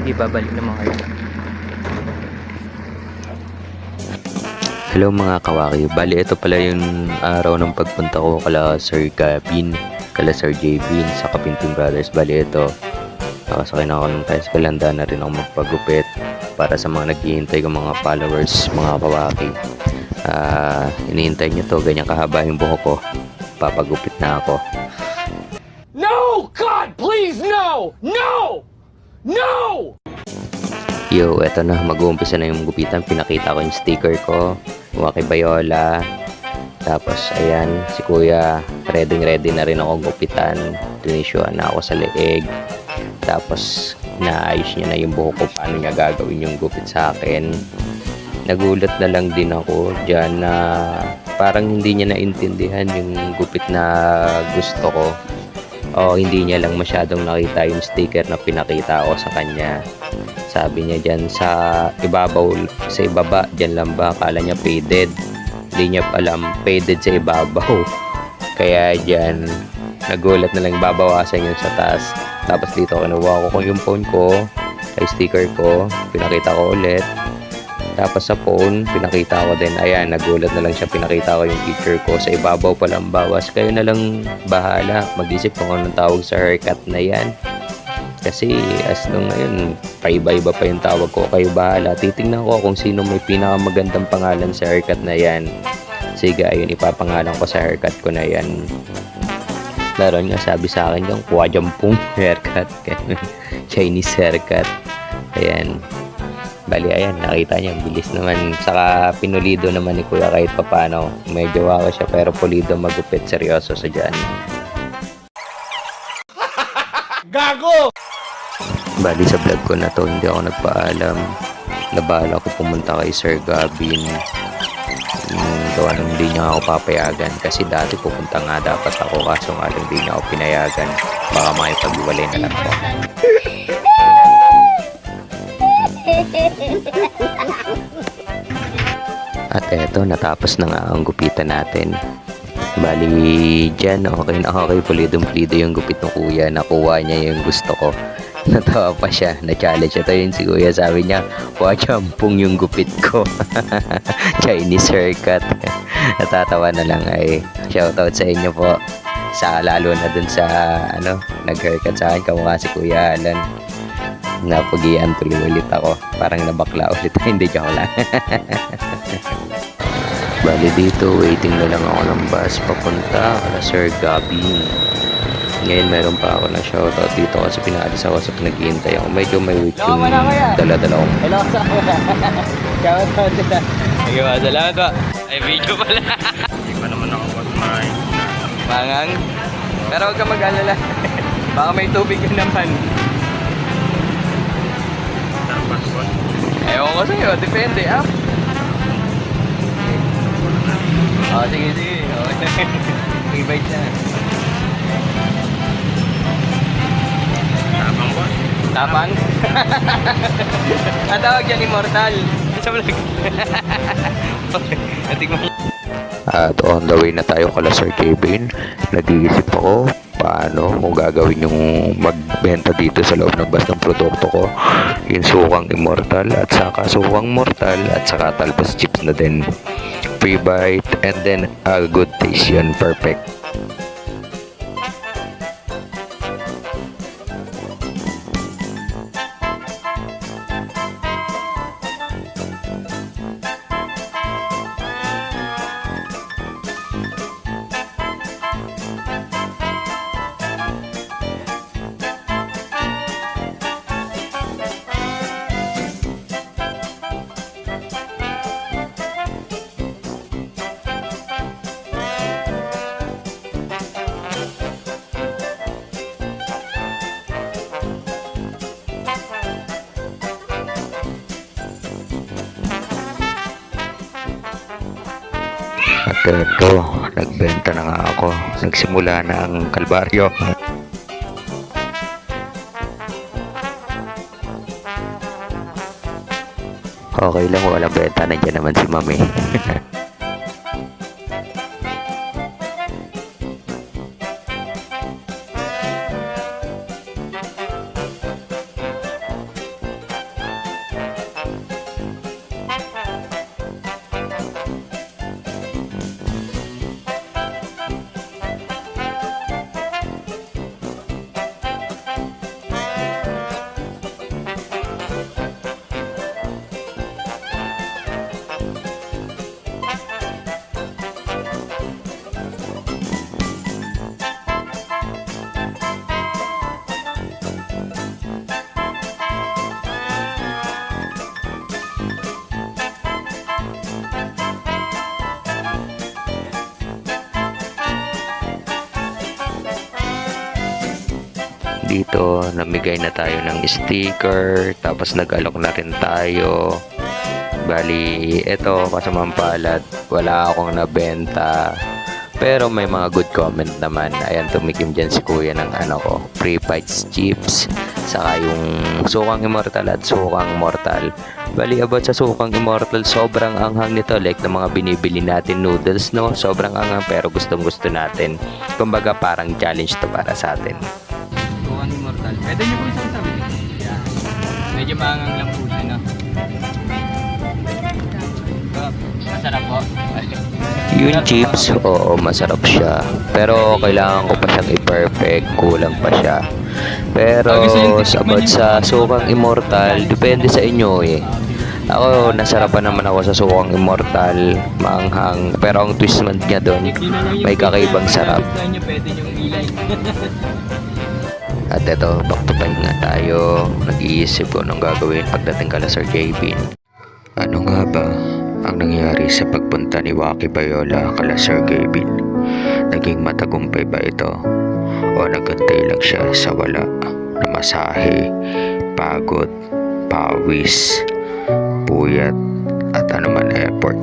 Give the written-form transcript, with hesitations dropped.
Sige, babalik naman kayo. Hello mga kawaki, bali ito pala yung araw ng pagpunta ko kala Sir Gavin, kala Sir Javin sa Kapinting Brothers. Bali ito, nakasakay na ako ng tricycle, handa na rin ako magpagupit para sa mga naghihintay kong mga followers, mga kawaki. Hinihintay nyo to, ganyan kahaba yung buhok ko, papagupit na ako. No! God, please, no! No! No! Yo, eto na, mag-uumpisa na yung gupitan. Pinakita ko yung sticker ko, yung kay Bayola. Tapos, ayan, si Kuya, ready na rin ako gupitan. Tinisyuan na ako sa leeg. Tapos, naayos niya na yung buhok ko, paano niya gagawin yung gupit sa akin. Nagulat na lang din ako dyan na parang hindi niya naintindihan yung gupit na gusto ko. O hindi niya lang masyadong nakita yung sticker na pinakita ko sa kanya. Sabi niya dyan sa ibabaw, sa ibaba, dyan lang ba? Akala niya faded. Hindi niya alam, faded sa ibabaw. Kaya dyan, nagulat na lang, babawasan yun sa taas. Tapos dito, kinuha ko yung phone ko, ay sticker ko, pinakita ko ulit. Tapos sa phone, pinakita ko din, ayan, nagulat na lang siya, pinakita ko yung picture ko. Sa ibabaw palang bawas. Kayo na lang bahala, mag-isip kung anong tawag sa haircut na yan. Kasi as nung ngayon, paiba-iba pa yung tawag ko, kayo bahala. Titingnan ko kung sino may pinakamagandang pangalan sa haircut na yan. Sige, ayun, ipapangalan ko sa haircut ko na yan. Laron nga, sabi sa akin yung Kwajampung haircut. Chinese haircut. Ayan. Bali, ayan, nakita niya, bilis naman. Saka pinulido naman ni Kuya kahit papano. Medyo waka siya, pero pulido, magupit, seryoso sa dyan. Gago! Bali sa vlog ko na to, hindi ako nagpaalam. Nabala ko pumunta kay Sir Gavin. Gawa nung hindi niya ako papayagan. Kasi dati pupunta nga dapat ako, kaso nga lang hindi niya ako pinayagan. Baka makipag-iwalay na lang po. At eto, natapos na nga ang gupitan natin. Bali dyan, okay na okay, pulidong-pulido yung gupit ng kuya. Nakuha niya yung gusto ko. Natawa pa siya, na-challenge ito yun si kuya. Sabi niya, Kwajampung yung gupit ko. Chinese haircut. Natatawa na lang ay shoutout sa inyo po. Lalo na dun sa nag-haircut sa akin, kamukha si Kuya Alan. Napugian tuloy ulit ako. Parang nabakla ulit. Hindi, joke lang. Bali dito, waiting na lang ako ng bus papunta kala Sir Gavin. Ngayon meron pa ako na shoutout dito kasi pinaalis ako sa pinaghihintay ako. Medyo may wait yung dala-dala ko. Hello, shoutout kita. Nagawa, salamat ba? Ay, video pala. Hindi pa naman ako kumain. Mangang. Pero huwag ka mag-alala. Baka may tubig ka naman. Tapos po. Ewan ko sa'yo, depende ah. Sige. Invite na. Tapang po. Tapang? Ang tawag yan, immortal. Sa vlog. Natikman. At on the way na tayo kala Sir Kevin. Nag-iisip ako paano kung gagawin yung magbenta dito sa loob ng bus ng produkto ko. Yung sukang immortal at saka sukang mortal at saka talbos chips na din. Free bite and then a good taste yun. Perfect. At ito, nagbenta na nga ako. Nagsimula na ang kalbaryo. Okay lang, walang benta. Nandiyan naman si Mami. Dito, namigay na tayo ng sticker, tapos nag-alok na rin tayo. Bali, eto, kasamang palad, wala akong nabenta. Pero may mga good comment naman. Ayan, tumikim dyan si kuya ng free bites chips. Saka yung sukang immortal at sukang mortal. Bali, about sa sukang immortal, sobrang anghang nito. Like ng mga binibili natin noodles, no? Sobrang anghang pero gustong gusto natin. Kumbaga parang challenge to para sa atin. Sukang immortal. Pwede niyo po isang sabi. Yeah. Medyo maangang lang po siya, no? Masarap po. Yung chips, oo, masarap siya. Pero kailangan ko pa siyang i-perfect. Kulang pa siya. Pero about sa sukang immortal, depende sa inyo eh. Ako, nasarapan naman ako sa sukang immortal, maanghang. Pero ang twist man niya doon, may kakaibang sarap. Pwede niyong ilay. At eto, back to pahinga tayo. Nag-iisip ko anong gagawin pagdating kala Sir JB. Ano nga ba ang nangyari sa pagpunta ni Waki Bayola kala Sir Gavin? Naging matagumpay ba ito? O nagantay lang siya sa wala na masahe, pagod, pawis, puyat at anuman effort?